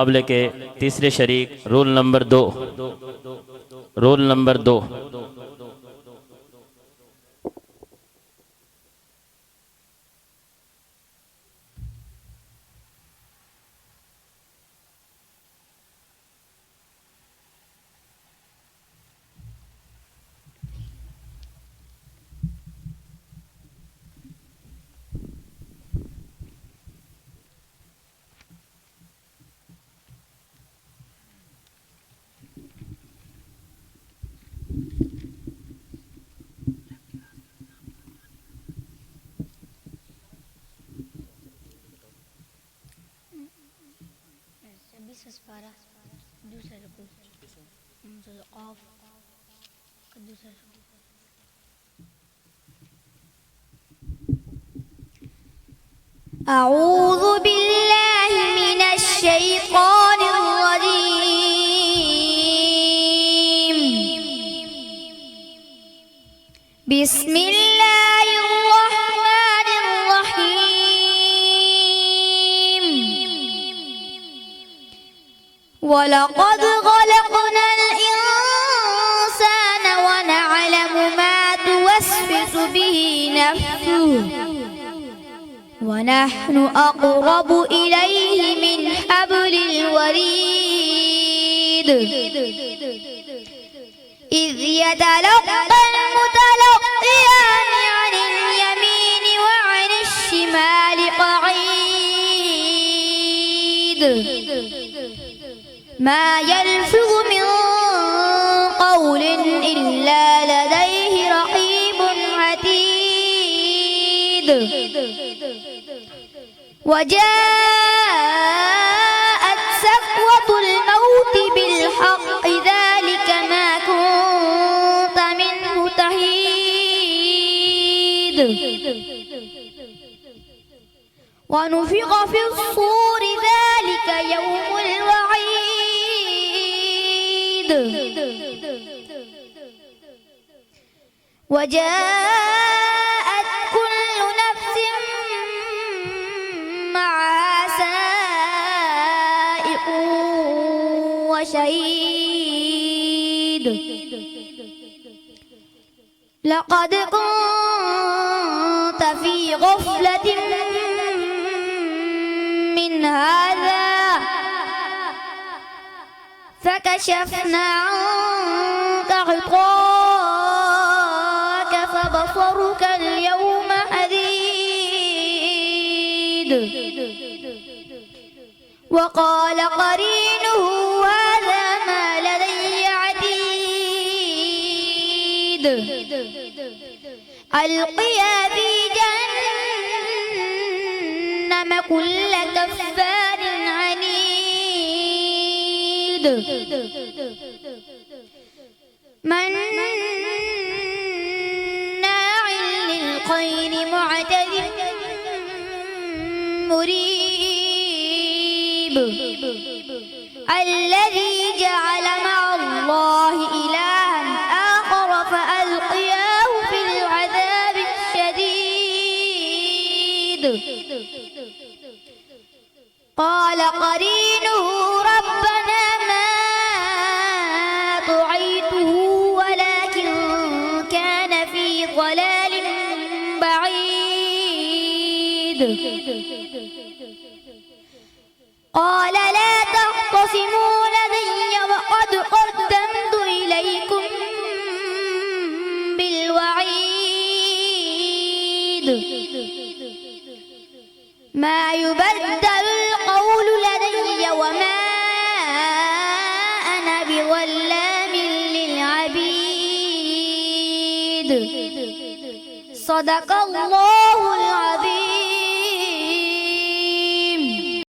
मुकाबले के तीसरे शरीक रोल नंबर 2, रोल नंबर 2। أعوذ بالله من الشيطان الرجيم. بسم الله الرحمن الرحيم. ولقد خلقنا الإنسان ونعلم ما توسوس به نفسه ونحن أقرب إليه من حبل الوريد. إذ يتلقى المتلقيان عن اليمين وعن الشمال قعيد. ما يلفظ من قول إلا لديه رقيب عتيد. وجاءت سكرة الموت بالحق ذلك ما كنت منه تحيد. ونفخ في الصور ذلك يوم الوعيد. وجاءت كل نفس معها سائق وشهيد. لقد كنت في غفلة من هذا فكشفنا عنك غطاءك فبصرك اليوم حديد. وقال قرينه هذا ما لدي عتيد. ألقيا في جهنم كل كفار عنيد. مناع للخير معتد مريب. الذي جعل مع الله إلها آخر فألقياه في العذاب الشديد. قال قرينه ربنا ما طغيته ولكن كان في ضلال بعيد. قال لا تختصموا لدي وقد قدمت إليكم بالوعيد. ما يبدل القول لدي وما أنا بظلام للعبيد. صدق الله العظيم.